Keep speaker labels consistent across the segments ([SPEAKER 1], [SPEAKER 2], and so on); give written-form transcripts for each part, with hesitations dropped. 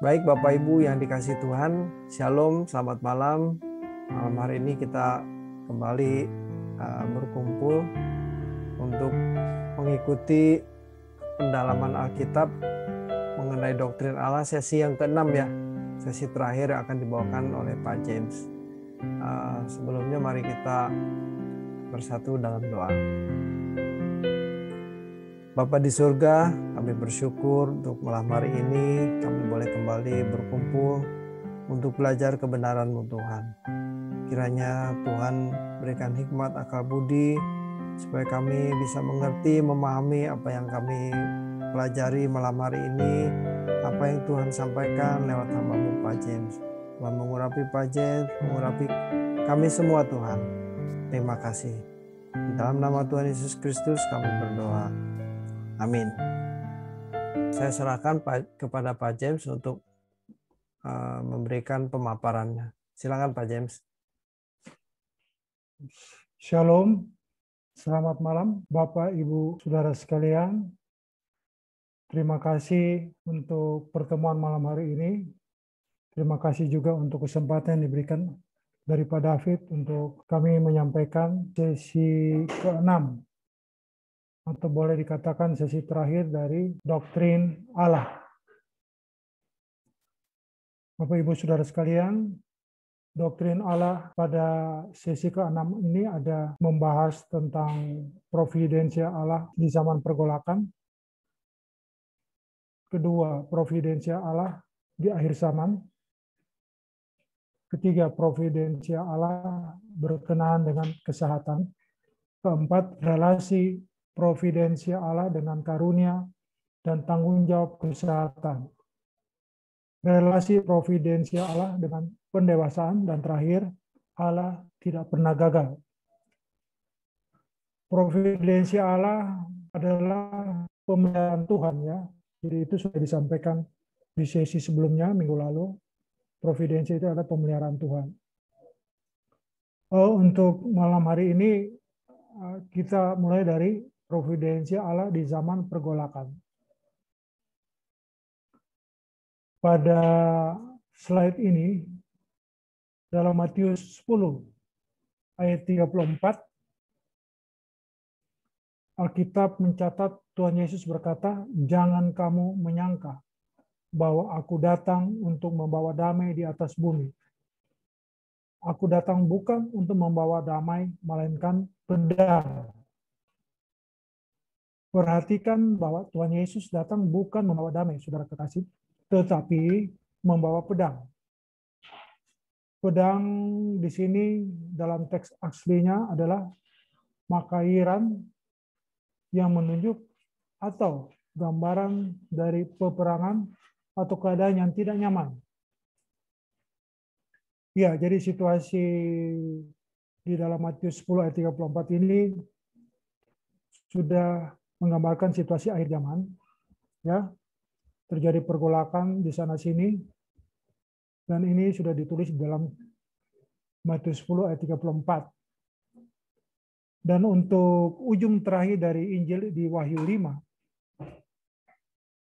[SPEAKER 1] Baik Bapak Ibu yang dikasih Tuhan, Shalom, selamat malam. Malam hari ini kita kembali berkumpul untuk mengikuti pendalaman Alkitab mengenai doktrin Allah sesi yang ke-6 ya. Sesi terakhir yang akan dibawakan oleh Pak James. Sebelumnya mari kita bersatu dalam doa. Bapa di surga, kami bersyukur untuk malam hari ini kami boleh kembali berkumpul untuk belajar kebenaran-Mu Tuhan. Kiranya Tuhan berikan hikmat akal budi supaya kami bisa mengerti, memahami apa yang kami pelajari malam hari ini, apa yang Tuhan sampaikan lewat hamba-Mu Pak James. Tuhan mengurapi Pak James, mengurapi kami semua Tuhan. Terima kasih. Di dalam nama Tuhan Yesus Kristus kami berdoa. Amin. Saya serahkan kepada Pak James untuk memberikan pemaparannya. Silakan Pak James.
[SPEAKER 2] Shalom, selamat malam Bapak Ibu Saudara sekalian. Terima kasih untuk pertemuan malam hari ini. Terima kasih juga untuk kesempatan yang diberikan dari Pak David untuk kami menyampaikan sesi ke-6. Atau boleh dikatakan sesi terakhir dari doktrin Allah. Bapak Ibu Saudara sekalian, doktrin Allah pada sesi ke-6 ini ada membahas tentang providensia Allah di zaman pergolakan. Kedua, providensia Allah di akhir zaman. Ketiga, providensia Allah berkenaan dengan kesehatan. Keempat, relasi providensia Allah dengan karunia dan tanggung jawab kesehatan. Relasi providensia Allah dengan pendewasaan, dan terakhir, Allah tidak pernah gagal. Providensia Allah adalah pemeliharaan Tuhan ya. Jadi itu sudah disampaikan di sesi sebelumnya minggu lalu. Providensia itu adalah pemeliharaan Tuhan. Untuk malam hari ini kita mulai dari providensia Allah di zaman pergolakan. Pada slide ini, dalam Matius 10 ayat 34, Alkitab mencatat Tuhan Yesus berkata, "Jangan kamu menyangka bahwa aku datang untuk membawa damai di atas bumi. Aku datang bukan untuk membawa damai, melainkan pedang." Perhatikan bahwa Tuhan Yesus datang bukan membawa damai, saudara kekasih, tetapi membawa pedang. Pedang di sini dalam teks aslinya adalah makairan yang menunjuk atau gambaran dari peperangan atau keadaan yang tidak nyaman. Ya, jadi situasi di dalam Matius 10 ayat 34 ini sudah menggambarkan situasi akhir zaman. Ya, terjadi pergolakan di sana sini, dan ini sudah ditulis di dalam Matius 10 ayat 34. Dan untuk ujung terakhir dari Injil di Wahyu 5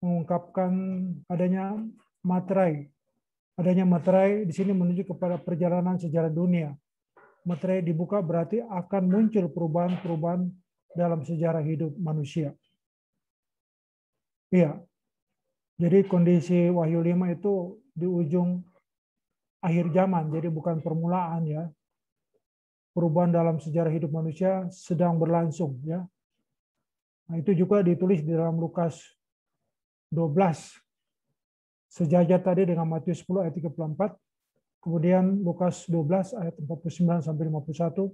[SPEAKER 2] mengungkapkan adanya materai. Adanya materai di sini menunjuk kepada perjalanan sejarah dunia. Materai dibuka berarti akan muncul perubahan-perubahan dalam sejarah hidup manusia. Iya. Jadi kondisi Wahyu 5 itu di ujung akhir zaman, jadi bukan permulaan ya. Perubahan dalam sejarah hidup manusia sedang berlangsung ya. Nah, itu juga ditulis di dalam Lukas 12. Sejajar tadi dengan Matius 10 ayat 34. Kemudian Lukas 12 ayat 49 sampai 51.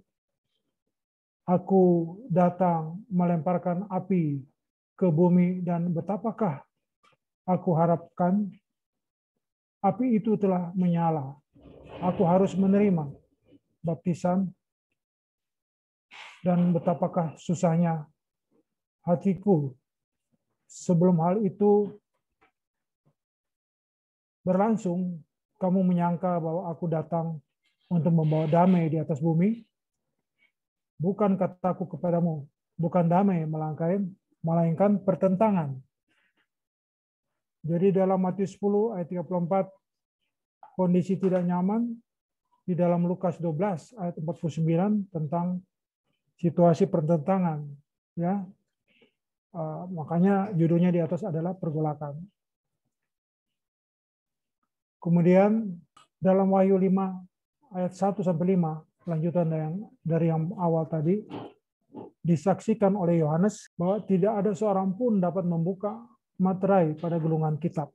[SPEAKER 2] Aku datang melemparkan api ke bumi, dan betapakah aku harapkan api itu telah menyala. Aku harus menerima baptisan, dan betapakah susahnya hatiku sebelum hal itu berlangsung. Kamu menyangka bahwa aku datang untuk membawa damai di atas bumi. Bukan kataku kepadamu, bukan damai melainkan pertentangan. Jadi dalam Matius 10 ayat 34 kondisi tidak nyaman, di dalam Lukas 12 ayat 49 tentang situasi pertentangan, ya. Makanya judulnya di atas adalah pergolakan. Kemudian dalam Wahyu 5 ayat 1 sampai 5, lanjutan dari yang awal tadi, disaksikan oleh Yohanes bahwa tidak ada seorang pun dapat membuka materai pada gulungan kitab.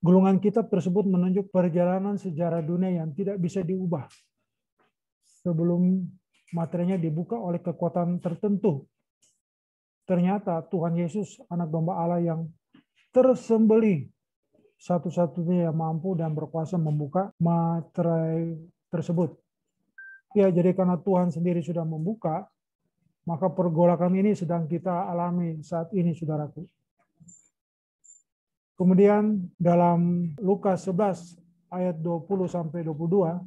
[SPEAKER 2] Gulungan kitab tersebut menunjuk perjalanan sejarah dunia yang tidak bisa diubah sebelum materinya dibuka oleh kekuatan tertentu. Ternyata Tuhan Yesus, anak domba Allah yang tersembelih, satu-satunya yang mampu dan berkuasa membuka materai tersebut. Ya, jadi karena Tuhan sendiri sudah membuka, maka pergolakan ini sedang kita alami saat ini, saudaraku. Kemudian dalam Lukas 11 ayat 20 sampai 22,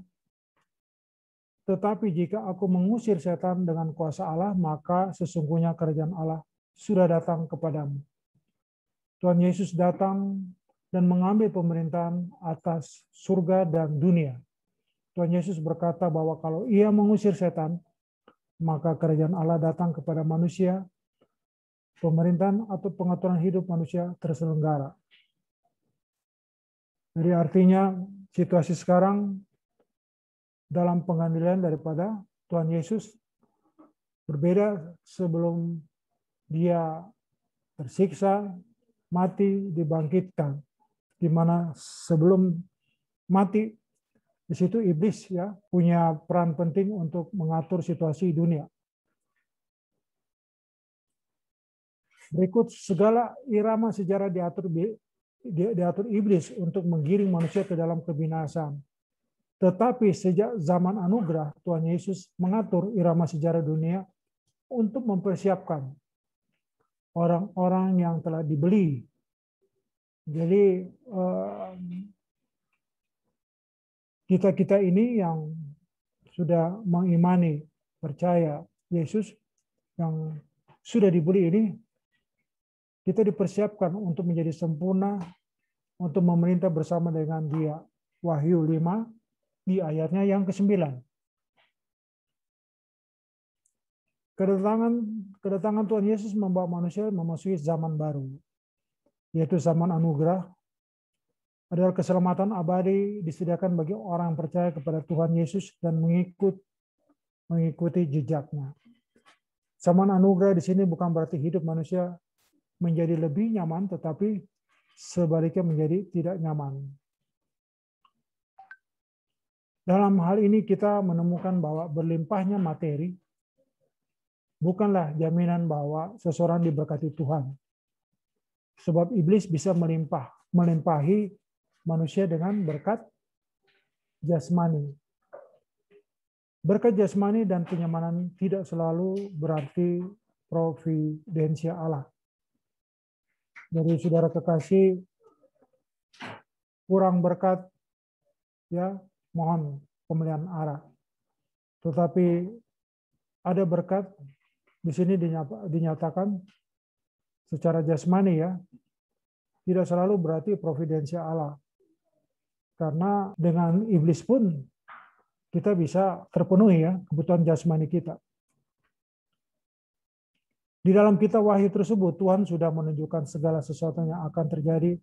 [SPEAKER 2] tetapi jika aku mengusir setan dengan kuasa Allah, maka sesungguhnya kerajaan Allah sudah datang kepadamu. Tuhan Yesus datang dan mengambil pemerintahan atas surga dan dunia. Tuhan Yesus berkata bahwa kalau ia mengusir setan, maka kerajaan Allah datang kepada manusia, pemerintahan atau pengaturan hidup manusia terselenggara. Jadi artinya situasi sekarang dalam pengadilan daripada Tuhan Yesus berbeda sebelum dia tersiksa, mati, dibangkitkan. Di mana sebelum mati, di situ iblis ya punya peran penting untuk mengatur situasi dunia. Berikut segala irama sejarah diatur iblis untuk menggiring manusia ke dalam kebinasaan. Tetapi sejak zaman anugerah, Tuhan Yesus mengatur irama sejarah dunia untuk mempersiapkan orang-orang yang telah dibeli. Jadi kita ini yang sudah mengimani, percaya Yesus yang sudah dibeli ini, kita dipersiapkan untuk menjadi sempurna, untuk memerintah bersama dengan Dia. Wahyu 5 di ayatnya yang ke-9. Kedatangan Tuhan Yesus membawa manusia memasuki zaman baru, yaitu zaman anugerah, adalah keselamatan abadi disediakan bagi orang yang percaya kepada Tuhan Yesus dan mengikuti jejaknya. Zaman anugerah di sini bukan berarti hidup manusia menjadi lebih nyaman, tetapi sebaliknya menjadi tidak nyaman. Dalam hal ini kita menemukan bahwa berlimpahnya materi bukanlah jaminan bahwa seseorang diberkati Tuhan. Sebab iblis bisa melimpahi manusia dengan berkat jasmani. Berkat jasmani dan kenyamanan tidak selalu berarti providensia Allah. Jadi saudara kekasih, kurang berkat, ya mohon pemeliharaan arah. Tetapi ada berkat di sini dinyatakan secara jasmani ya, tidak selalu berarti providensia Allah. Karena dengan iblis pun kita bisa terpenuhi ya kebutuhan jasmani kita. Di dalam kitab Wahyu tersebut, Tuhan sudah menunjukkan segala sesuatu yang akan terjadi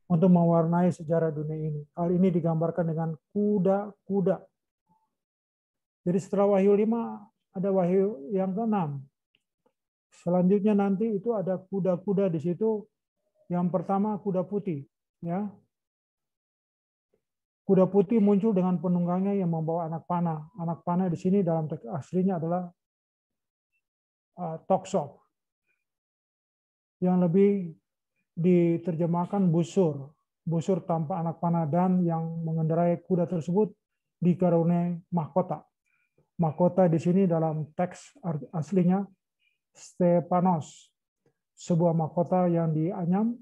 [SPEAKER 2] untuk mewarnai sejarah dunia ini. Hal ini digambarkan dengan kuda-kuda. Jadi setelah Wahyu 5, ada Wahyu yang ke-6. Selanjutnya nanti itu ada kuda-kuda di situ. Yang pertama kuda putih. Ya. Kuda putih muncul dengan penunggangnya yang membawa anak panah. Anak panah di sini dalam teks aslinya adalah toksok, yang lebih diterjemahkan busur tanpa anak panah, dan yang mengendarai kuda tersebut dikaruniai mahkota. Mahkota di sini dalam teks aslinya Stepanos, sebuah mahkota yang dianyam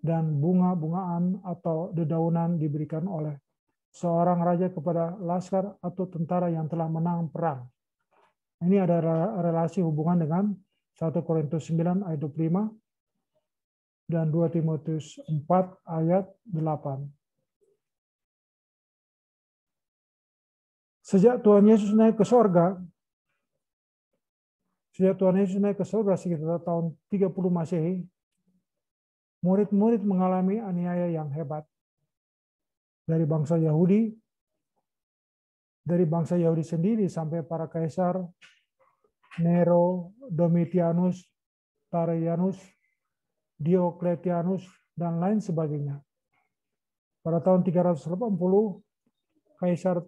[SPEAKER 2] dan bunga-bungaan atau dedaunan diberikan oleh seorang raja kepada laskar atau tentara yang telah menang perang. Ini ada relasi hubungan dengan 1 Korintus 9 ayat 25. dan 2 Timotius 4 ayat 8. Sejak Tuhan Yesus naik ke sorga, sekitar tahun 30 Masehi, murid-murid mengalami aniaya yang hebat dari bangsa Yahudi sendiri sampai para kaisar Nero, Domitianus, Trajanus, Diocletianus, dan lain sebagainya. Pada tahun 380, Kaisar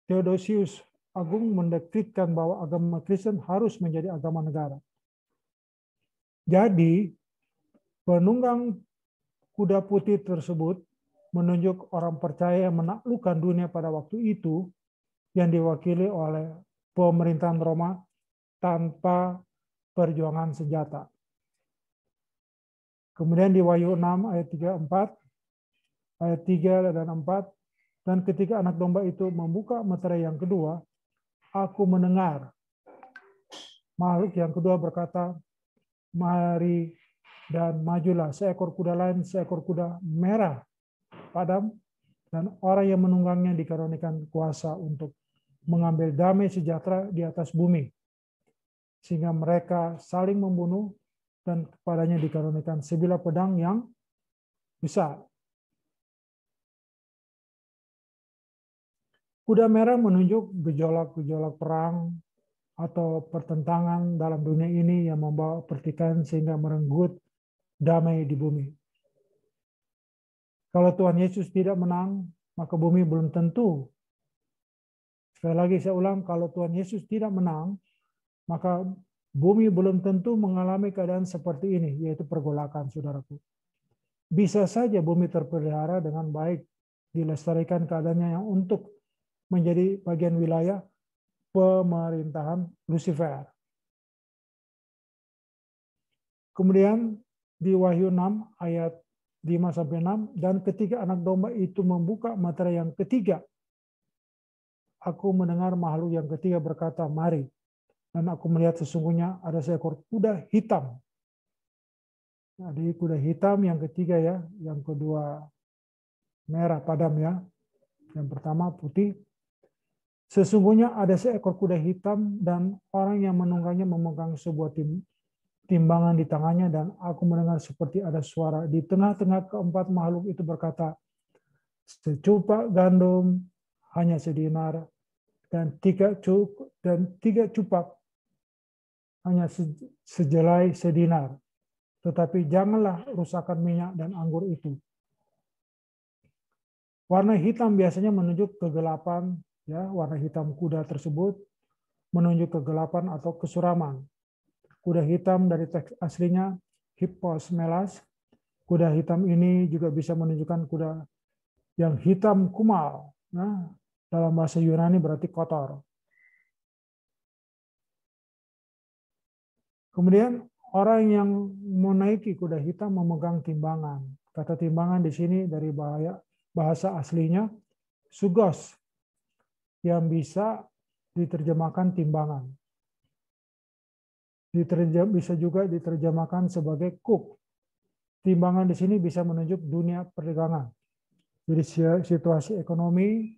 [SPEAKER 2] Theodosius Agung mendekretkan bahwa agama Kristen harus menjadi agama negara. Jadi, penunggang kuda putih tersebut menunjuk orang percaya yang menaklukkan dunia pada waktu itu yang diwakili oleh pemerintahan Roma tanpa perjuangan senjata. Kemudian di Wahyu 6 ayat 3 dan 4, dan ketika anak domba itu membuka meterai yang kedua, aku mendengar makhluk yang kedua berkata, mari dan majulah. Seekor kuda lain, seekor kuda merah padam, dan orang yang menunggangnya dikaruniakan kuasa untuk mengambil damai sejahtera di atas bumi, sehingga mereka saling membunuh, dan kepadanya dikaruniakan sebilah pedang yang besar. Kuda merah menunjuk gejolak-gejolak perang atau pertentangan dalam dunia ini yang membawa pertikaian sehingga merenggut damai di bumi. Kalau Tuhan Yesus tidak menang, maka bumi belum tentu. Sekali lagi saya ulang, kalau Tuhan Yesus tidak menang, maka bumi belum tentu mengalami keadaan seperti ini, yaitu pergolakan, saudaraku. Bisa saja bumi terpelihara dengan baik, dilestarikan keadaannya yang untuk menjadi bagian wilayah pemerintahan Lucifer. Kemudian di Wahyu 6 ayat 5-6, dan ketika anak domba itu membuka meterai yang ketiga, aku mendengar makhluk yang ketiga berkata, mari. Dan aku melihat sesungguhnya ada seekor kuda hitam. Jadi kuda hitam yang ketiga ya, yang kedua merah padam ya, yang pertama putih. Sesungguhnya ada seekor kuda hitam dan orang yang menunggangnya memegang sebuah timbangan di tangannya, dan aku mendengar seperti ada suara di tengah-tengah keempat makhluk itu berkata, secupak gandum hanya sedinar, dan tiga cupak hanya sejelai sedinar. Tetapi janganlah rusakkan minyak dan anggur itu. Warna hitam biasanya menunjuk kegelapan, ya, warna hitam kuda tersebut menunjuk kegelapan atau kesuraman. Kuda hitam dari teks aslinya hippos melas. Kuda hitam ini juga bisa menunjukkan kuda yang hitam kumal. Nah, dalam bahasa Yunani berarti kotor. Kemudian orang yang menaiki kuda hitam memegang timbangan. Kata timbangan di sini dari bahasa aslinya sugos, yang bisa diterjemahkan timbangan. Bisa juga diterjemahkan sebagai kuk. Timbangan di sini bisa menunjuk dunia perdagangan. Jadi situasi ekonomi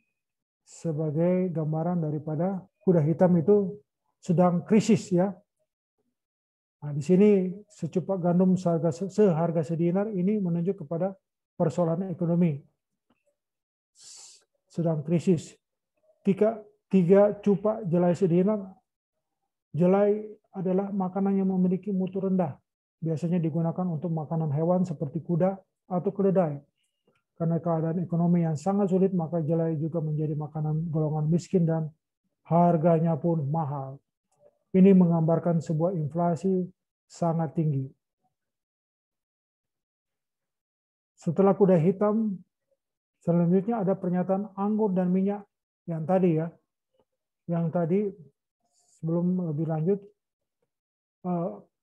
[SPEAKER 2] sebagai gambaran daripada kuda hitam itu sedang krisis ya. Nah, di sini secupak gandum seharga sedinar ini menunjuk kepada persoalan ekonomi sedang krisis. Tiga cupak jelai sedinar. Jelai adalah makanan yang memiliki mutu rendah. Biasanya digunakan untuk makanan hewan seperti kuda atau keledai. Karena keadaan ekonomi yang sangat sulit, maka jelai juga menjadi makanan golongan miskin dan harganya pun mahal. Ini menggambarkan sebuah inflasi sangat tinggi. Setelah kuda hitam, selanjutnya ada pernyataan anggur dan minyak yang tadi ya. Yang tadi sebelum lebih lanjut,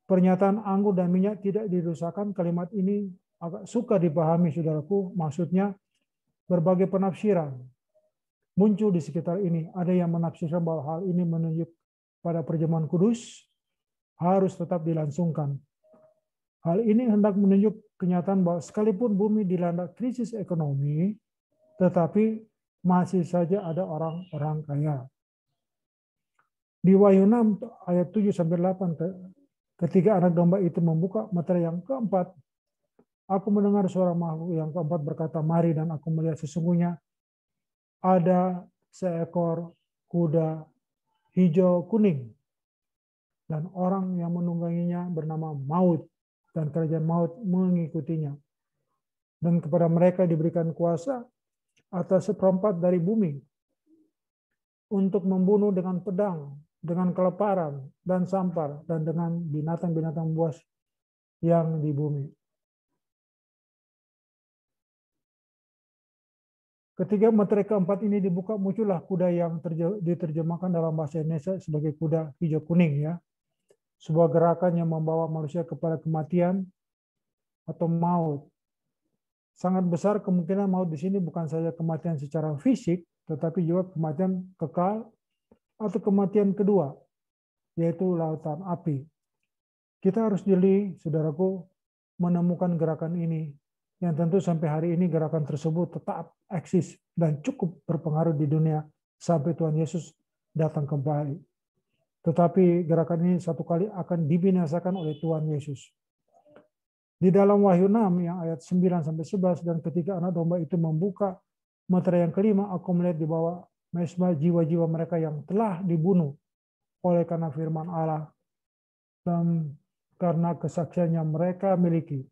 [SPEAKER 2] pernyataan anggur dan minyak tidak dirusakkan. Kalimat ini agak suka dipahami, saudaraku. Maksudnya berbagai penafsiran muncul di sekitar ini. Ada yang menafsirkan bahwa hal ini menunjuk pada perjamuan kudus harus tetap dilangsungkan. Hal ini hendak menunjuk kenyataan bahwa sekalipun bumi dilanda krisis ekonomi, tetapi masih saja ada orang-orang kaya. Di Wahyu 6 ayat 7-8, ketika anak domba itu membuka meterai yang keempat, aku mendengar suara makhluk yang keempat berkata, mari, dan aku melihat sesungguhnya ada seekor kuda hijau kuning, dan orang yang menungganginya bernama Maut, dan kerajaan maut mengikutinya. Dan kepada mereka diberikan kuasa atas seperempat dari bumi untuk membunuh dengan pedang, dengan keleparan dan sampar, dan dengan binatang-binatang buas yang di bumi. Ketika meterai keempat ini dibuka, muncullah kuda yang diterjemahkan dalam bahasa Indonesia sebagai kuda hijau kuning, ya. Sebuah gerakan yang membawa manusia kepada kematian atau maut. Sangat besar kemungkinan maut di sini bukan saja kematian secara fisik, tetapi juga kematian kekal atau kematian kedua, yaitu lautan api. Kita harus jeli, saudaraku, menemukan gerakan ini, yang tentu sampai hari ini gerakan tersebut tetap eksis dan cukup berpengaruh di dunia sampai Tuhan Yesus datang kembali. Tetapi gerakan ini satu kali akan dibinasakan oleh Tuhan Yesus. Di dalam Wahyu 6 yang ayat 9-11, dan ketika anak domba itu membuka meterai yang kelima, aku melihat di bawah mesbah jiwa-jiwa mereka yang telah dibunuh oleh karena firman Allah dan karena kesaksian yang mereka miliki.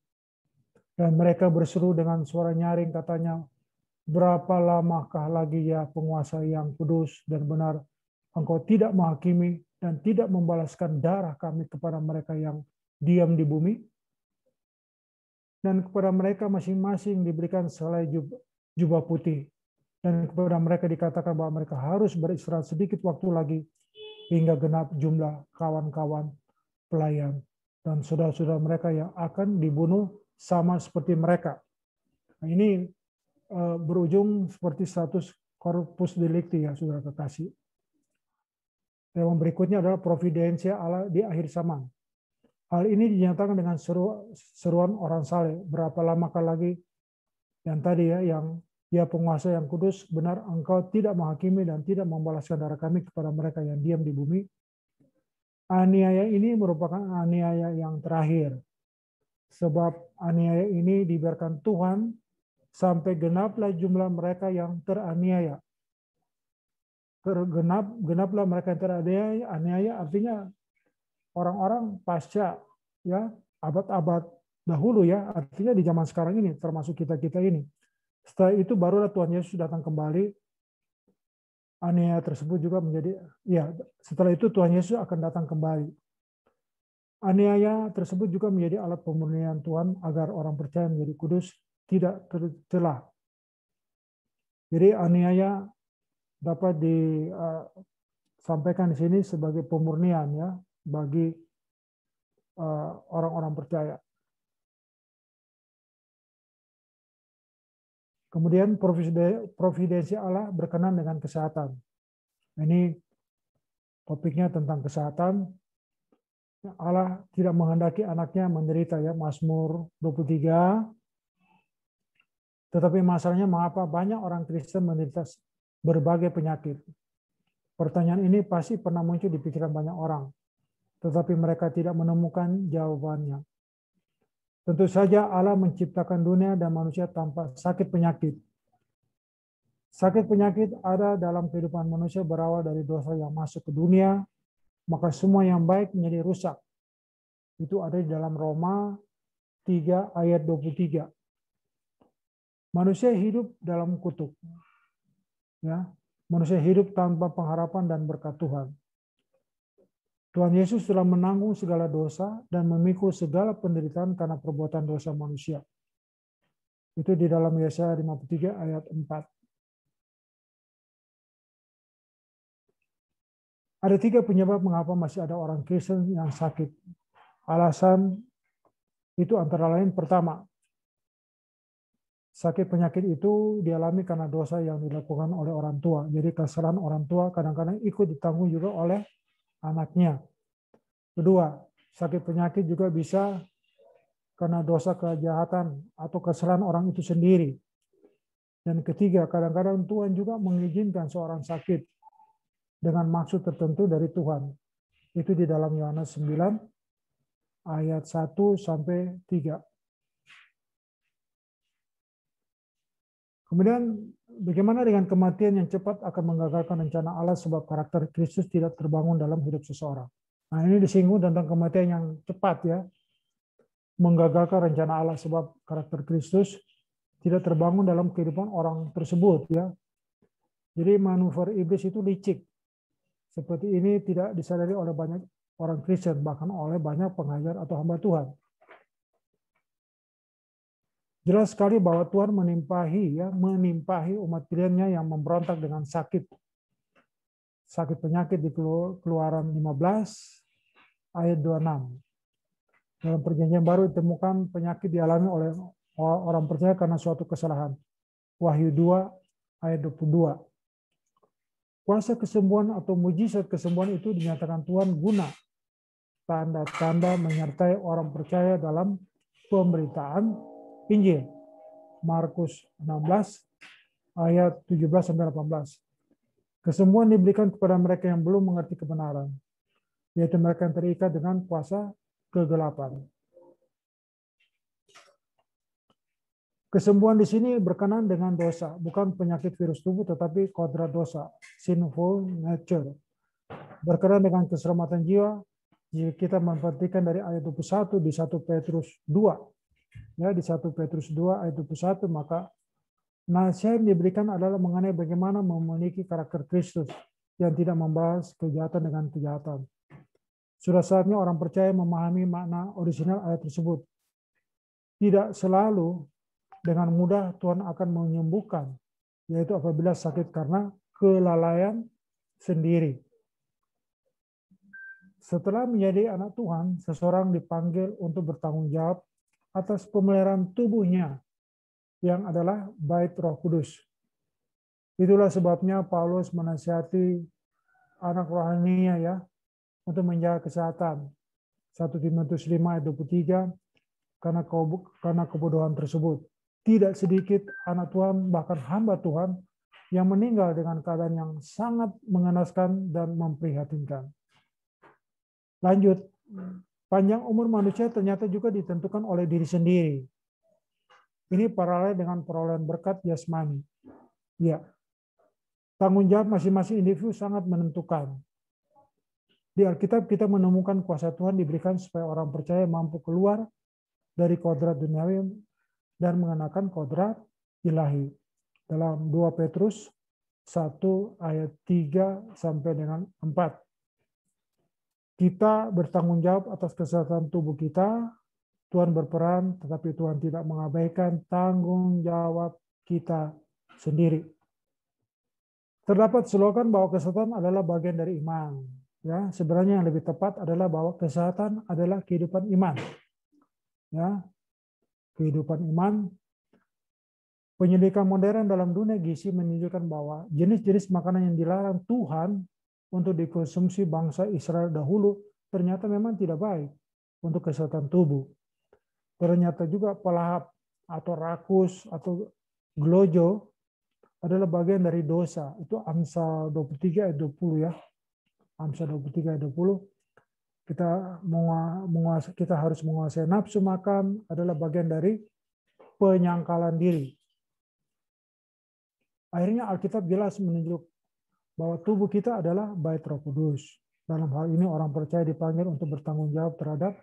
[SPEAKER 2] Dan mereka berseru dengan suara nyaring, katanya, berapa lamakah lagi ya penguasa yang kudus dan benar, engkau tidak menghakimi dan tidak membalaskan darah kami kepada mereka yang diam di bumi? Dan kepada mereka masing-masing diberikan sehelai jubah putih. Dan kepada mereka dikatakan bahwa mereka harus beristirahat sedikit waktu lagi hingga genap jumlah kawan-kawan pelayan dan saudara-saudara mereka yang akan dibunuh sama seperti mereka. Nah, ini berujung seperti status corpus delicti, ya saudara kekasih. Yang berikutnya adalah providensia Allah di akhir zaman. Hal ini dinyatakan dengan seruan orang saleh. Berapa lamakah lagi yang tadi, ya, yang ya penguasa yang kudus benar, engkau tidak menghakimi dan tidak membalaskan darah kami kepada mereka yang diam di bumi. Aniaya ini merupakan aniaya yang terakhir. Sebab aniaya ini dibiarkan Tuhan sampai genaplah jumlah mereka yang teraniaya. Genaplah mereka yang teraniaya artinya orang-orang pasca, ya, abad-abad dahulu, ya, artinya di zaman sekarang ini, termasuk kita-kita ini. Setelah itu barulah Tuhan Yesus datang kembali. Aniaya tersebut juga menjadi, ya, setelah itu Tuhan Yesus akan datang kembali. Aniaya tersebut juga menjadi alat pemurnian Tuhan agar orang percaya menjadi kudus, tidak tercela. Jadi aniaya dapat disampaikan di sini sebagai pemurnian, ya, bagi orang-orang percaya. Kemudian providensi Allah berkenan dengan kesehatan. Ini topiknya tentang kesehatan. Allah tidak menghendaki anaknya menderita, ya, Mazmur 23. Tetapi masalahnya mengapa banyak orang Kristen menderita berbagai penyakit? Pertanyaan ini pasti pernah muncul di pikiran banyak orang, tetapi mereka tidak menemukan jawabannya. Tentu saja Allah menciptakan dunia dan manusia tanpa sakit penyakit. Sakit penyakit ada dalam kehidupan manusia berawal dari dosa yang masuk ke dunia, maka semua yang baik menjadi rusak. Itu ada di dalam Roma 3 ayat 23. Manusia hidup dalam kutuk. Ya, manusia hidup tanpa pengharapan dan berkat Tuhan. Tuhan Yesus telah menanggung segala dosa dan memikul segala penderitaan karena perbuatan dosa manusia. Itu di dalam Yesaya 53 ayat 4. Ada 3 penyebab mengapa masih ada orang Kristen yang sakit. Alasan itu antara lain, pertama, sakit penyakit itu dialami karena dosa yang dilakukan oleh orang tua. Jadi kesalahan orang tua kadang-kadang ikut ditanggung juga oleh anaknya. Kedua, sakit penyakit juga bisa karena dosa kejahatan atau kesalahan orang itu sendiri. Dan ketiga, kadang-kadang Tuhan juga mengizinkan seorang sakit dengan maksud tertentu dari Tuhan. Itu di dalam Yohanes 9 ayat 1 sampai 3. Kemudian bagaimana dengan kematian yang cepat akan menggagalkan rencana Allah sebab karakter Kristus tidak terbangun dalam hidup seseorang. Nah, ini disinggung tentang kematian yang cepat ya. Menggagalkan rencana Allah sebab karakter Kristus tidak terbangun dalam kehidupan orang tersebut ya. Jadi manuver iblis itu licik. Seperti ini tidak disadari oleh banyak orang Kristen, bahkan oleh banyak pengajar atau hamba Tuhan. Jelas sekali bahwa Tuhan menimpahi umat pilihannya yang memberontak dengan sakit penyakit di Keluaran 15 ayat 26. Dalam perjanjian baru ditemukan penyakit dialami oleh orang percaya karena suatu kesalahan. Wahyu 2 ayat 22. Kuasa kesembuhan atau mujizat kesembuhan itu dinyatakan Tuhan guna tanda-tanda menyertai orang percaya dalam pemberitaan Injil. Markus 16 ayat 17-18. Kesembuhan diberikan kepada mereka yang belum mengerti kebenaran, yaitu mereka yang terikat dengan kuasa kegelapan. Kesembuhan di sini berkenaan dengan dosa, bukan penyakit virus tubuh, tetapi kodrat dosa, sinful nature. Berkenaan dengan keselamatan jiwa, jika kita memperhatikan dari ayat 21 di 1 Petrus 2, ya, di 1 Petrus 2 ayat 21, maka nasihat yang diberikan adalah mengenai bagaimana memiliki karakter Kristus yang tidak membalas kejahatan dengan kejahatan. Sudah saatnya orang percaya memahami makna orisinal ayat tersebut. Tidak selalu dengan mudah Tuhan akan menyembuhkan, yaitu apabila sakit karena kelalaian sendiri. Setelah menjadi anak Tuhan, seseorang dipanggil untuk bertanggung jawab atas pemeliharaan tubuhnya yang adalah bait Roh Kudus. Itulah sebabnya Paulus menasihati anak rohaninya ya untuk menjaga kesehatan. 1 Timotius 5 ayat 23, karena kebodohan tersebut. Tidak sedikit anak Tuhan, bahkan hamba Tuhan, yang meninggal dengan keadaan yang sangat mengenaskan dan memprihatinkan. Lanjut, panjang umur manusia ternyata juga ditentukan oleh diri sendiri. Ini paralel dengan perolehan berkat jasmani. Ya, tanggung jawab masing-masing individu sangat menentukan. Di Alkitab kita menemukan kuasa Tuhan diberikan supaya orang percaya mampu keluar dari kodrat duniawi dan mengenakan kodrat ilahi. Dalam 2 Petrus 1 ayat 3 sampai dengan 4. Kita bertanggung jawab atas kesehatan tubuh kita. Tuhan berperan, tetapi Tuhan tidak mengabaikan tanggung jawab kita sendiri. Terdapat slogan bahwa kesehatan adalah bagian dari iman. Ya, sebenarnya yang lebih tepat adalah bahwa kesehatan adalah kehidupan iman. Ya, kehidupan iman. Penyelidikan modern dalam dunia gizi menunjukkan bahwa jenis-jenis makanan yang dilarang Tuhan untuk dikonsumsi bangsa Israel dahulu ternyata memang tidak baik untuk kesehatan tubuh. Ternyata juga pelahap atau rakus atau glojo adalah bagian dari dosa. Itu Amsal 23 ayat 20 ya. Amsal 23 ayat 20. Kita harus menguasai nafsu makan adalah bagian dari penyangkalan diri. Akhirnya Alkitab jelas menunjuk bahwa tubuh kita adalah bait Roh Kudus. Dalam hal ini orang percaya dipanggil untuk bertanggung jawab terhadap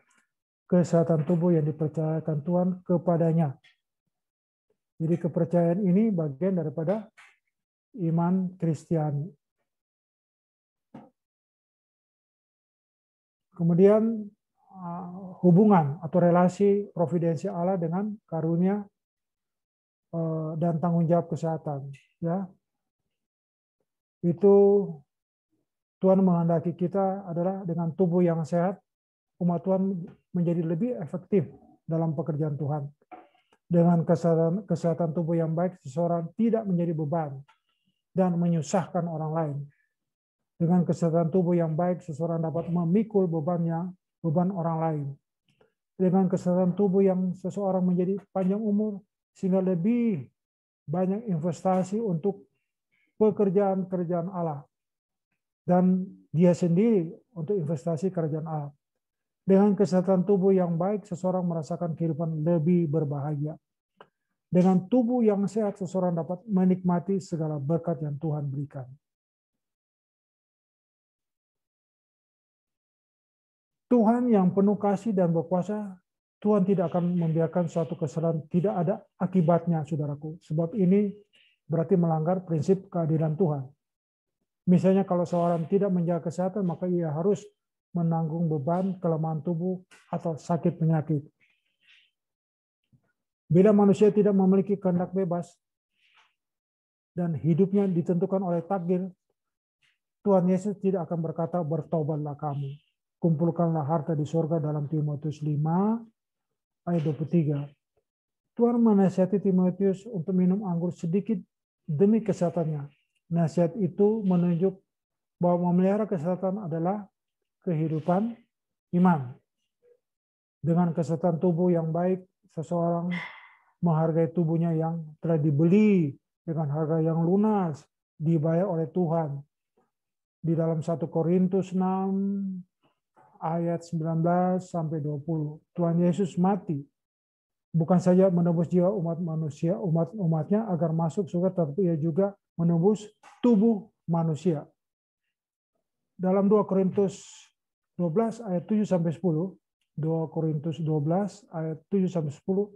[SPEAKER 2] kesehatan tubuh yang dipercayakan Tuhan kepadanya. Jadi kepercayaan ini bagian daripada iman Kristiani. Kemudian hubungan atau relasi providensi Allah dengan karunia dan tanggung jawab kesehatan, ya. Itu Tuhan menghendaki kita adalah dengan tubuh yang sehat, umat Tuhan menjadi lebih efektif dalam pekerjaan Tuhan. Dengan kesehatan tubuh yang baik, seseorang tidak menjadi beban dan menyusahkan orang lain. Dengan kesehatan tubuh yang baik, seseorang dapat memikul beban orang lain. dengan kesehatan tubuh yang seseorang menjadi panjang umur, sehingga lebih banyak investasi untuk pekerjaan-kerjaan Allah. Dan dia sendiri untuk investasi kerajaan Allah. Dengan kesehatan tubuh yang baik, seseorang merasakan kehidupan lebih berbahagia. Dengan tubuh yang sehat, seseorang dapat menikmati segala berkat yang Tuhan berikan. Tuhan yang penuh kasih dan berkuasa, Tuhan tidak akan membiarkan suatu kesalahan tidak ada akibatnya, saudaraku. Sebab ini berarti melanggar prinsip keadilan Tuhan. Misalnya kalau seorang tidak menjaga kesehatan, maka ia harus menanggung beban kelemahan tubuh atau sakit penyakit. Bila manusia tidak memiliki kehendak bebas dan hidupnya ditentukan oleh takdir, Tuhan Yesus tidak akan berkata, bertobatlah kamu, kumpulkanlah harta di surga dalam Timotius 5 ayat 23. Tuhan menasihati Timotius untuk minum anggur sedikit demi kesehatannya. Nasihat itu menunjuk bahwa memelihara kesehatan adalah kehidupan iman. Dengan kesehatan tubuh yang baik, seseorang menghargai tubuhnya yang telah dibeli dengan harga yang lunas, dibayar oleh Tuhan. Di dalam 1 Korintus 6 ayat 19 sampai 20, Tuhan Yesus mati bukan saja menebus jiwa umat manusia, umatnya agar masuk surga, tetapi ia juga menebus tubuh manusia. Dalam 2 Korintus 12 ayat 7 sampai 10, 2 Korintus 12 ayat 7 sampai 10,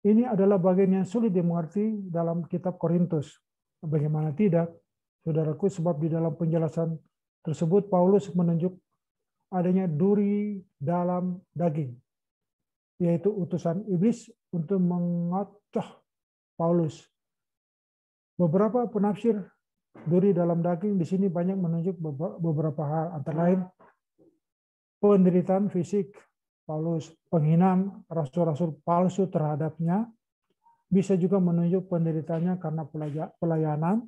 [SPEAKER 2] ini adalah bagian yang sulit dimengerti dalam kitab Korintus. Bagaimana tidak, saudaraku, sebab di dalam penjelasan tersebut Paulus menunjuk adanya duri dalam daging, yaitu utusan iblis untuk mengocoh Paulus. Beberapa penafsir duri dalam daging di sini banyak menunjuk beberapa hal, antara lain penderitaan fisik Paulus, penghinaan rasul-rasul palsu terhadapnya, bisa juga menunjuk penderitaannya karena pelayanan,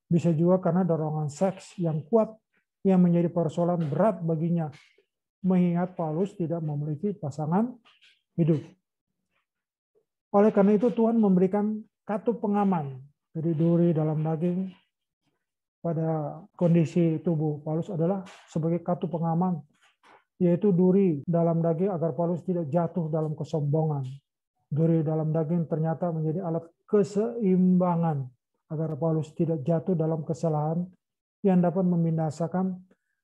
[SPEAKER 2] bisa juga karena dorongan seks yang kuat yang menjadi persoalan berat baginya, mengingat Paulus tidak memiliki pasangan hidup. Oleh karena itu Tuhan memberikan katup pengaman dari duri dalam daging pada kondisi tubuh Paulus adalah sebagai katup pengaman, yaitu duri dalam daging agar Paulus tidak jatuh dalam kesombongan. Duri dalam daging ternyata menjadi alat keseimbangan agar Paulus tidak jatuh dalam kesalahan yang dapat membinasakan,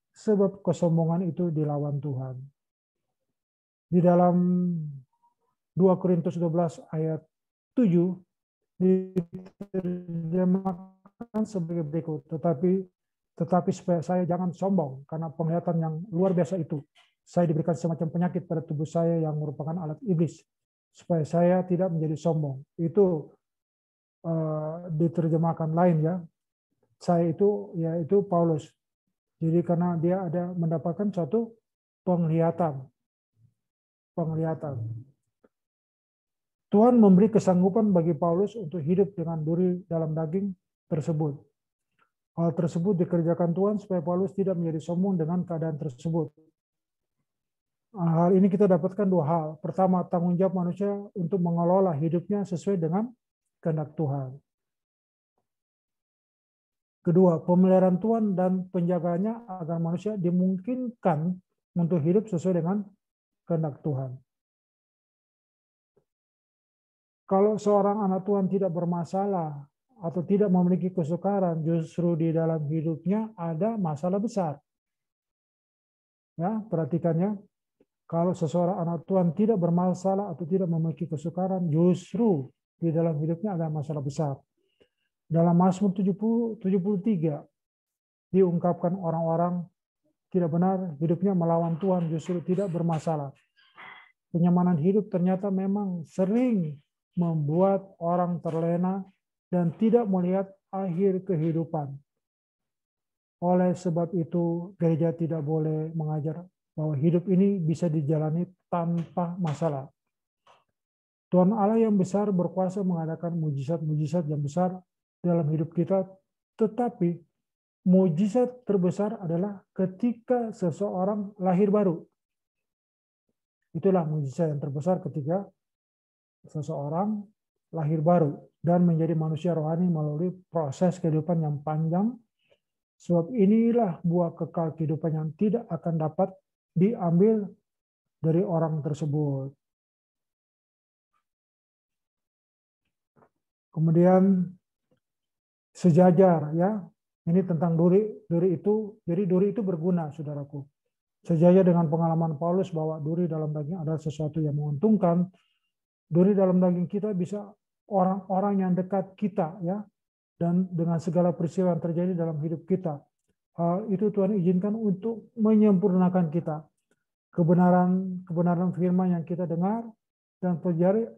[SPEAKER 2] sebab kesombongan itu dilawan Tuhan. Di dalam 2 Korintus 12 ayat 7 diterjemahkan sebagai berikut, tetapi supaya saya jangan sombong karena penglihatan yang luar biasa itu, saya diberikan semacam penyakit pada tubuh saya yang merupakan alat iblis, supaya saya tidak menjadi sombong. Itu diterjemahkan lain ya. Saya itu yaitu Paulus. Jadi karena dia ada mendapatkan suatu penglihatan. Tuhan memberi kesanggupan bagi Paulus untuk hidup dengan duri dalam daging tersebut. Hal tersebut dikerjakan Tuhan supaya Paulus tidak menjadi sombong dengan keadaan tersebut. Hal ini kita dapatkan dua hal. Pertama, tanggung jawab manusia untuk mengelola hidupnya sesuai dengan kehendak Tuhan. Kedua, pemeliharaan Tuhan dan penjagaannya agar manusia dimungkinkan untuk hidup sesuai dengan kehendak Tuhan. Kalau seorang anak Tuhan tidak bermasalah atau tidak memiliki kesukaran, justru di dalam hidupnya ada masalah besar. Ya, perhatikannya. Kalau seseorang anak Tuhan tidak bermasalah atau tidak memiliki kesukaran, justru di dalam hidupnya ada masalah besar. Dalam Mazmur 73 diungkapkan orang-orang tidak benar, hidupnya melawan Tuhan, justru tidak bermasalah. Kenyamanan hidup ternyata memang sering membuat orang terlena dan tidak melihat akhir kehidupan. Oleh sebab itu, gereja tidak boleh mengajar bahwa hidup ini bisa dijalani tanpa masalah. Tuhan Allah yang besar berkuasa mengadakan mujizat-mujizat yang besar dalam hidup kita, tetapi mujizat terbesar adalah ketika seseorang lahir baru. Itulah mujizat yang terbesar ketika seseorang lahir baru dan menjadi manusia rohani melalui proses kehidupan yang panjang. Sebab inilah buah kekal kehidupan yang tidak akan dapat diambil dari orang tersebut. Kemudian sejajar, ya. Ini tentang duri. Jadi duri itu berguna, saudaraku. Sejajar dengan pengalaman Paulus bahwa duri dalam daging adalah sesuatu yang menguntungkan. Duri dalam daging kita bisa orang-orang yang dekat kita, ya, dan dengan segala peristiwa yang terjadi dalam hidup kita. Itu Tuhan izinkan untuk menyempurnakan kita. Kebenaran firman yang kita dengar dan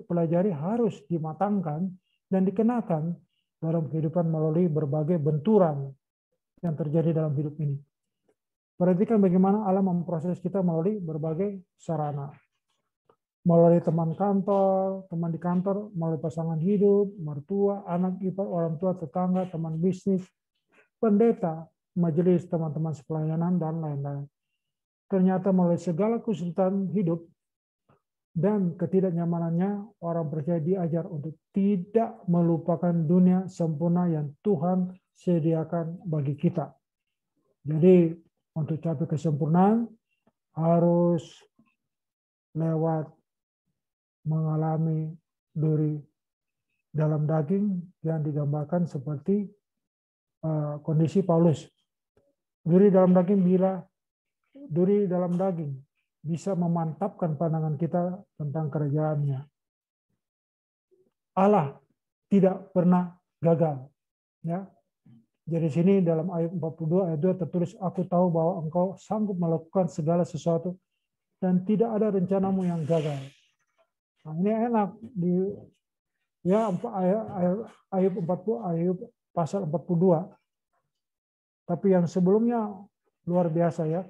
[SPEAKER 2] pelajari harus dimatangkan dan dikenakan dalam kehidupan melalui berbagai benturan yang terjadi dalam hidup ini. Perhatikan bagaimana Allah memproses kita melalui berbagai sarana. Melalui teman kantor, teman di kantor, melalui pasangan hidup, mertua, anak ipar, orang tua, tetangga, teman bisnis, pendeta, majelis, teman-teman sepelayanan, dan lain-lain. Ternyata melalui segala kesulitan hidup dan ketidaknyamanannya, orang percaya diajar untuk tidak melupakan dunia sempurna yang Tuhan sediakan bagi kita. Jadi untuk capai kesempurnaan harus lewat mengalami duri dalam daging yang digambarkan seperti kondisi Paulus. Duri dalam daging bisa memantapkan pandangan kita tentang kerajaannya. Allah tidak pernah gagal. Ya. Jadi sini dalam ayat 42 ayat 2 tertulis, aku tahu bahwa engkau sanggup melakukan segala sesuatu dan tidak ada rencanamu yang gagal. Nah, ini enak di ayat 40, ayat pasal 42. Tapi yang sebelumnya luar biasa, ya.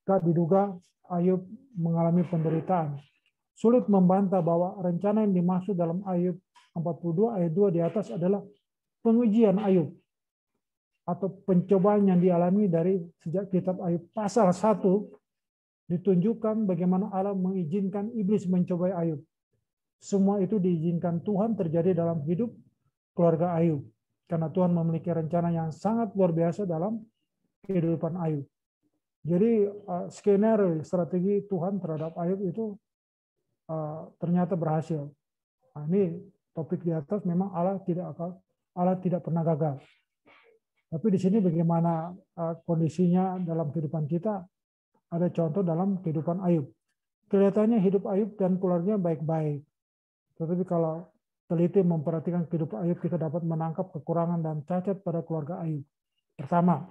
[SPEAKER 2] Tak diduga Ayub mengalami penderitaan. Sulit membantah bahwa rencana yang dimaksud dalam Ayub 42 ayat 2 di atas adalah pengujian Ayub atau pencobaan yang dialami dari sejak kitab Ayub pasal 1 ditunjukkan bagaimana Allah mengizinkan iblis mencobai Ayub. Semua itu diizinkan Tuhan terjadi dalam hidup keluarga Ayub. Karena Tuhan memiliki rencana yang sangat luar biasa dalam kehidupan Ayub. Jadi skenario strategi Tuhan terhadap Ayub itu ternyata berhasil. Nah, ini topik di atas memang Allah tidak pernah gagal. Tapi di sini bagaimana kondisinya dalam kehidupan kita, ada contoh dalam kehidupan Ayub. Kelihatannya hidup Ayub dan keluarganya baik-baik. Tetapi kalau teliti memperhatikan kehidupan Ayub, kita dapat menangkap kekurangan dan cacat pada keluarga Ayub. Pertama,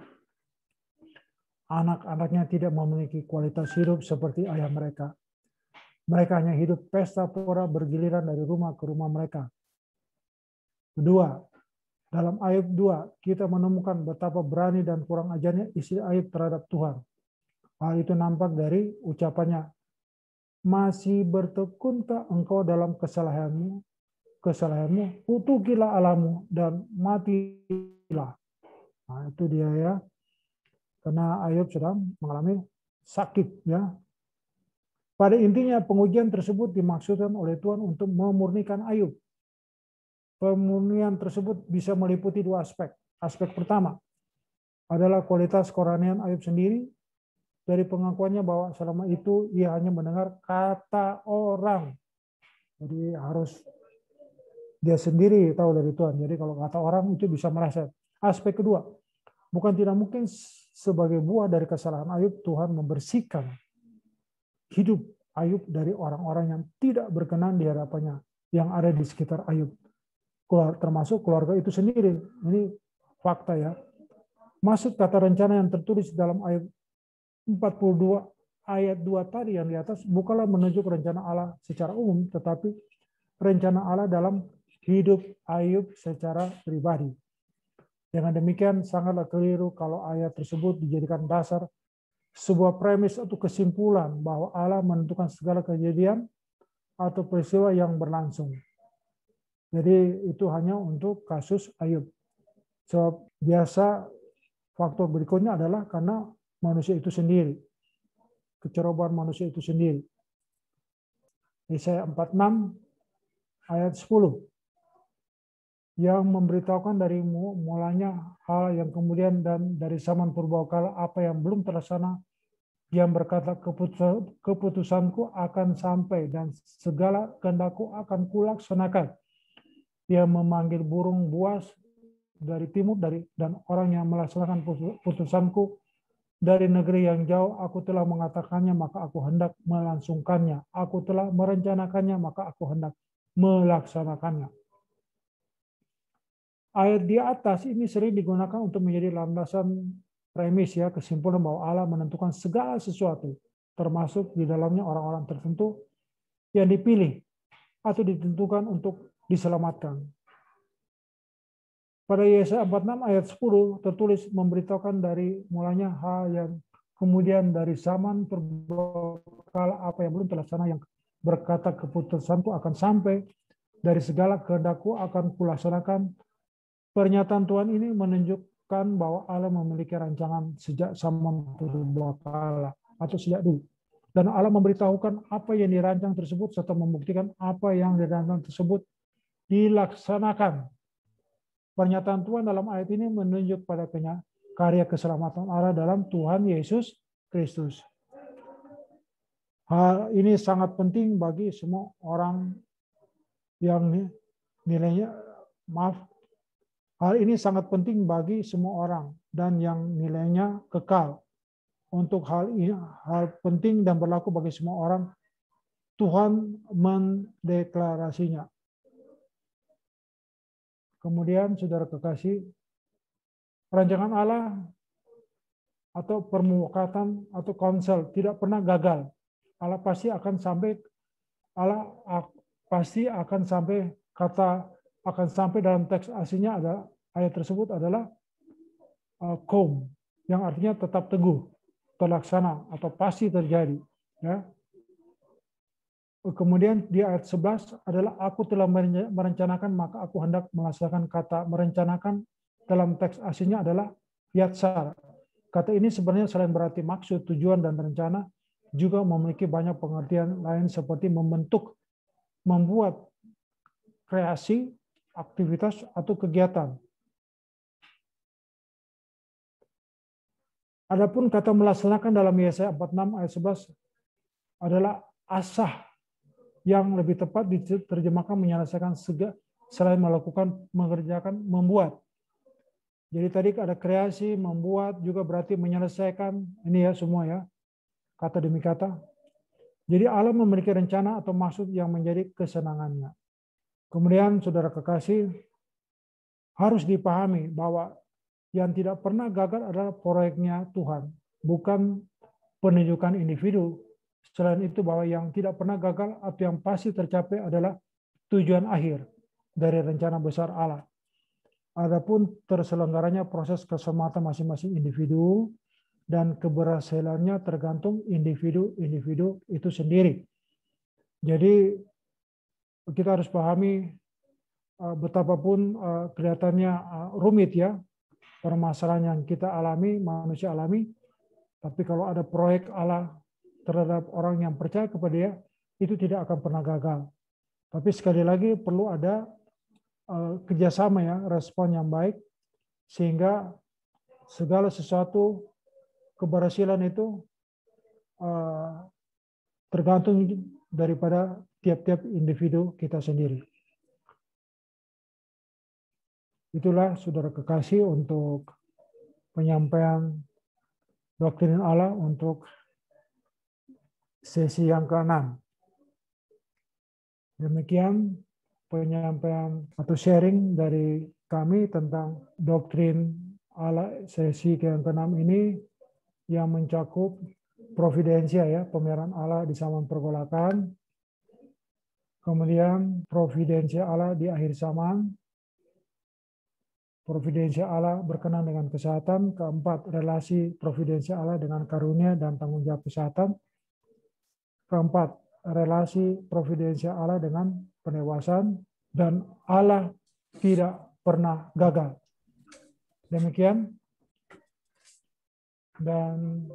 [SPEAKER 2] anak-anaknya tidak memiliki kualitas hidup seperti ayah mereka. Mereka hanya hidup pesta pora bergiliran dari rumah ke rumah mereka. Kedua, dalam Ayub 2, kita menemukan betapa berani dan kurang ajarnya istri Ayub terhadap Tuhan. Hal itu nampak dari ucapannya, masih bertekunkah engkau dalam kesalahanmu, kutukilah Allahmu dan matilah. Nah, itu dia, ya. Karena Ayub sedang mengalami sakit, ya. Pada intinya pengujian tersebut dimaksudkan oleh Tuhan untuk memurnikan Ayub. Pemurnian tersebut bisa meliputi dua aspek. Aspek pertama adalah kualitas kerohanian Ayub sendiri, dari pengakuannya bahwa selama itu ia hanya mendengar kata orang. Jadi harus dia sendiri tahu dari Tuhan. Jadi kalau kata orang itu bisa meleset. Aspek kedua, bukan tidak mungkin sebagai buah dari kesalahan Ayub, Tuhan membersihkan hidup Ayub dari orang-orang yang tidak berkenan di hadapannya, yang ada di sekitar Ayub. Termasuk keluarga itu sendiri. Ini fakta, ya. Maksud kata rencana yang tertulis dalam Ayub 42 ayat 2 tadi yang di atas bukanlah menunjuk rencana Allah secara umum, tetapi rencana Allah dalam hidup Ayub secara pribadi. Dengan demikian sangatlah keliru kalau ayat tersebut dijadikan dasar sebuah premis atau kesimpulan bahwa Allah menentukan segala kejadian atau peristiwa yang berlangsung. Jadi itu hanya untuk kasus Ayub. So, biasa faktor berikutnya adalah karena manusia itu sendiri. Kecerobohan manusia itu sendiri. Yesaya 46 ayat 10 yang memberitahukan dari mulanya hal yang kemudian dan dari zaman purbakala apa yang belum terlaksana. Yang berkata, keputusanku akan sampai dan segala kehendakku akan kulaksanakan. Dia memanggil burung buas dari timur dan orang yang melaksanakan putusanku dari negeri yang jauh. Aku telah mengatakannya, maka aku hendak melangsungkannya. Aku telah merencanakannya, maka aku hendak melaksanakannya. Ayat di atas ini sering digunakan untuk menjadi landasan premis, ya, kesimpulan bahwa Allah menentukan segala sesuatu, termasuk di dalamnya orang-orang tertentu yang dipilih atau ditentukan untuk diselamatkan. Pada Yesaya 46 ayat 10 tertulis memberitahukan dari mulanya hal yang kemudian dari zaman purbakala apa yang belum terlaksana, yang berkata, keputusanku akan sampai, dari segala kehendakku akan kulaksanakan. Pernyataan Tuhan ini menunjukkan bahwa Allah memiliki rancangan sejak zaman purbakala atau sejak dulu. Dan Allah memberitahukan apa yang dirancang tersebut serta membuktikan apa yang dirancang tersebut dilaksanakan. Pernyataan Tuhan dalam ayat ini menunjuk pada karya keselamatan Allah dalam Tuhan Yesus Kristus. Hal ini sangat penting bagi semua orang yang nilainya, hal ini sangat penting bagi semua orang dan yang nilainya kekal. Untuk hal ini, hal penting dan berlaku bagi semua orang, Tuhan mendeklarasinya. Kemudian, saudara kekasih, rancangan Allah atau permufakatan atau konsel tidak pernah gagal. Allah pasti akan sampai, kata akan sampai dalam teks aslinya ada ayat tersebut adalah kom, yang artinya tetap teguh, terlaksana atau pasti terjadi, ya. Kemudian di ayat 11 adalah aku telah merencanakan maka aku hendak melaksanakan. Kata merencanakan dalam teks aslinya adalah yatsar. Kata ini sebenarnya selain berarti maksud, tujuan, dan rencana, juga memiliki banyak pengertian lain seperti membentuk, membuat, kreasi, aktivitas, atau kegiatan. Adapun kata melaksanakan dalam Yesaya 46 ayat 11 adalah asah, yang lebih tepat diterjemahkan menyelesaikan selain melakukan, mengerjakan, membuat. Jadi tadi ada kreasi, membuat, juga berarti menyelesaikan. Ini ya semua, ya, kata demi kata. Jadi Allah memiliki rencana atau maksud yang menjadi kesenangannya. Kemudian saudara kekasih, harus dipahami bahwa yang tidak pernah gagal adalah proyeknya Tuhan, bukan penunjukan individu. Selain itu, bahwa yang tidak pernah gagal atau yang pasti tercapai adalah tujuan akhir dari rencana besar Allah. Adapun terselenggaranya proses keselamatan masing-masing individu dan keberhasilannya tergantung individu itu sendiri. Jadi kita harus pahami betapapun kelihatannya rumit, ya, permasalahan yang kita alami, manusia alami, tapi kalau ada proyek Allah terhadap orang yang percaya kepada Dia, itu tidak akan pernah gagal. Tapi sekali lagi perlu ada kerjasama, ya, respon yang baik, sehingga segala sesuatu keberhasilan itu tergantung daripada tiap-tiap individu kita sendiri. Itulah saudara kekasih untuk penyampaian doktrin Allah untuk sesi yang ke-6. Demikian penyampaian atau sharing dari kami tentang doktrin Allah sesi yang ke-6 ini, yang mencakup providensia, ya, pemeliharaan Allah di zaman pergolakan, kemudian providensia Allah di akhir zaman, providensia Allah berkenan dengan kesehatan, keempat, relasi providensia Allah dengan karunia dan tanggung jawab kesehatan, keempat, relasi providensia Allah dengan pendewasaan, dan Allah tidak pernah gagal. Demikian, dan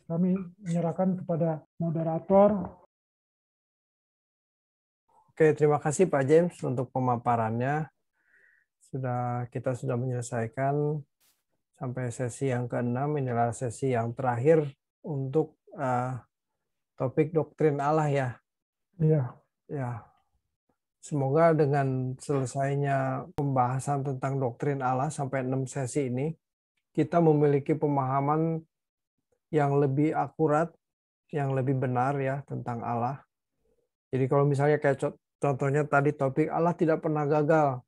[SPEAKER 2] kami menyerahkan kepada moderator
[SPEAKER 1] Oke, terima kasih Pak James untuk pemaparannya. Kita sudah menyelesaikan sampai sesi yang ke-6. Inilah sesi yang terakhir untuk topik doktrin Allah ya.
[SPEAKER 2] Iya.
[SPEAKER 1] Ya. Semoga dengan selesainya pembahasan tentang doktrin Allah sampai 6 sesi ini, kita memiliki pemahaman yang lebih akurat, yang lebih benar ya tentang Allah. Jadi kalau misalnya kayak contohnya tadi topik Allah tidak pernah gagal.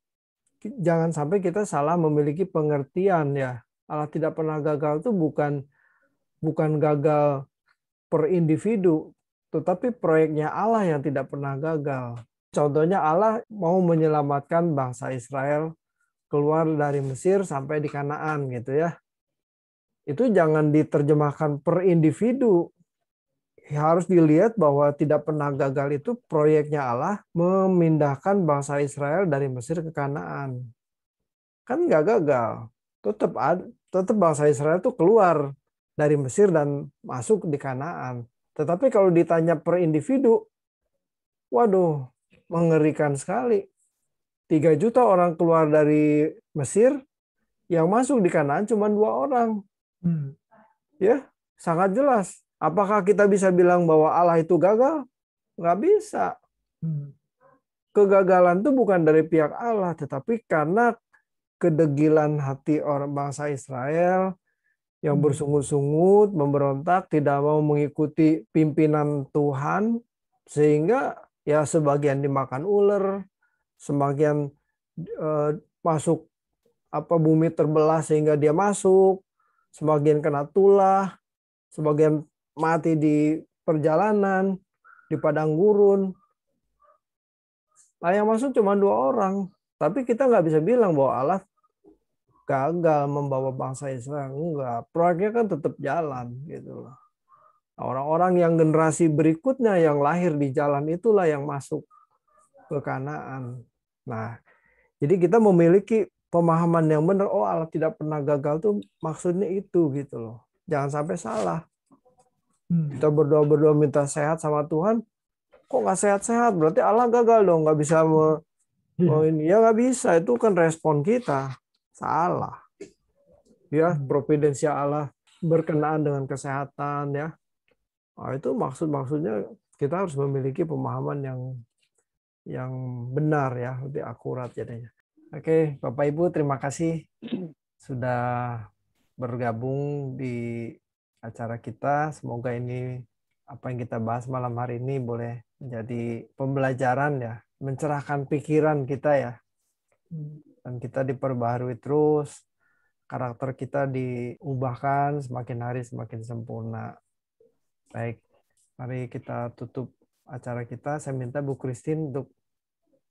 [SPEAKER 1] Jangan sampai kita salah memiliki pengertian ya. Allah tidak pernah gagal itu bukan gagal per individu, tetapi proyeknya Allah yang tidak pernah gagal. Contohnya Allah mau menyelamatkan bangsa Israel keluar dari Mesir sampai di Kanaan gitu ya. Itu jangan diterjemahkan per individu. Harus dilihat bahwa tidak pernah gagal itu proyeknya Allah memindahkan bangsa Israel dari Mesir ke Kanaan. Kan nggak gagal. Tetap bangsa Israel itu keluar dari Mesir dan masuk di Kanaan. Tetapi kalau ditanya per individu, waduh, mengerikan sekali. 3 juta orang keluar dari Mesir, yang masuk di Kanaan cuma 2 orang. Ya, sangat jelas. Apakah kita bisa bilang bahwa Allah itu gagal? Nggak bisa. Kegagalan itu bukan dari pihak Allah, tetapi karena kedegilan hati orang bangsa Israel yang bersungut-sungut, memberontak, tidak mau mengikuti pimpinan Tuhan, sehingga ya sebagian dimakan ular, sebagian masuk bumi terbelah sehingga dia masuk, sebagian kena tulah, sebagian mati di perjalanan, di padang gurun. Nah, yang masuk cuma 2 orang. Tapi kita nggak bisa bilang bahwa Allah gagal membawa bangsa Israel. Enggak. Proyeknya kan tetap jalan. Gitu loh. Orang-orang yang generasi berikutnya yang lahir di jalan itulah yang masuk ke Kanaan. Nah, jadi kita memiliki pemahaman yang benar. Oh, Allah tidak pernah gagal tuh maksudnya itu gitu loh. Jangan sampai salah. Kita berdoa minta sehat sama Tuhan, kok nggak sehat-sehat? Berarti Allah gagal dong, nggak bisa ini. Ya nggak bisa, itu kan respon kita. Salah. Ya, providensia Allah berkenaan dengan kesehatan ya. Nah, itu maksudnya kita harus memiliki pemahaman yang benar ya, lebih akurat jadinya. Oke, Bapak Ibu, terima kasih sudah bergabung di acara kita. Semoga ini apa yang kita bahas malam hari ini boleh menjadi pembelajaran ya, mencerahkan pikiran kita ya. Dan kita diperbaharui terus, karakter kita diubahkan semakin hari semakin sempurna. Baik, mari kita tutup acara kita. Saya minta Bu Christine untuk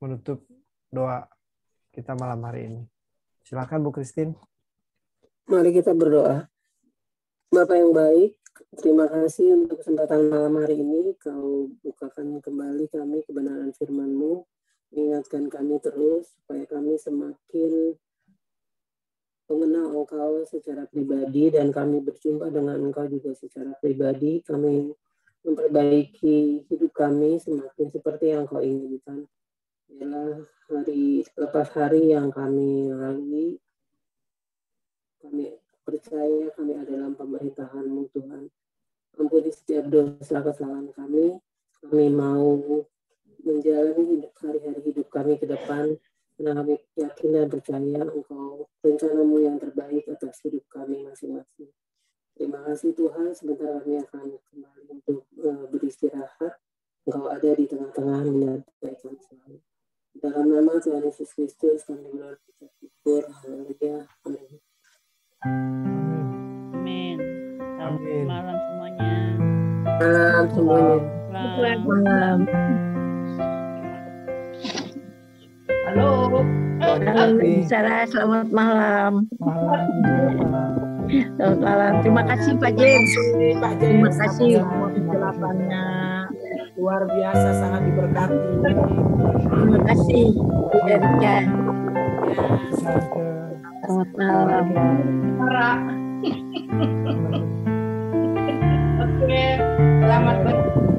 [SPEAKER 1] menutup doa kita malam hari ini. Silakan Bu Christine.
[SPEAKER 3] Mari kita berdoa. Bapak yang baik, terima kasih untuk kesempatan malam hari ini. Kau bukakan kembali kami kebenaran firman-Mu, mengingatkan kami terus supaya kami semakin mengenal Engkau secara pribadi dan kami berjumpa dengan Engkau juga secara pribadi. Kami memperbaiki hidup kami semakin seperti yang Kau inginkan. Ialah hari lepas hari yang kami lalui, kami percaya kami ada dalam pemerintahan-Mu Tuhan. Ampuni setiap dosa kesalahan kami. Kami mau menjalani hari-hari hidup kami ke depan. Karena kami yakin dan percaya Engkau rencana-Mu yang terbaik atas hidup kami masing-masing. Terima kasih Tuhan. Sebentar kami akan kembali untuk beristirahat. Engkau ada di tengah-tengah menyertai kami selalu. Dalam nama Tuhan Yesus Kristus kami mengucap syukur. Haleluya. Amin.
[SPEAKER 4] Amin.
[SPEAKER 1] Amin.
[SPEAKER 4] Malam semuanya.
[SPEAKER 3] Malam semuanya.
[SPEAKER 4] Malam.
[SPEAKER 5] Halo.
[SPEAKER 4] Sarah, selamat malam. Selamat malam. Terima kasih Pak James.
[SPEAKER 5] Pak James.
[SPEAKER 4] Terima kasih
[SPEAKER 5] Penjelasannya luar biasa, sangat diberkati.
[SPEAKER 4] Terima kasih. Erika. Selamat malam.
[SPEAKER 5] Oke, selamat berjumpa.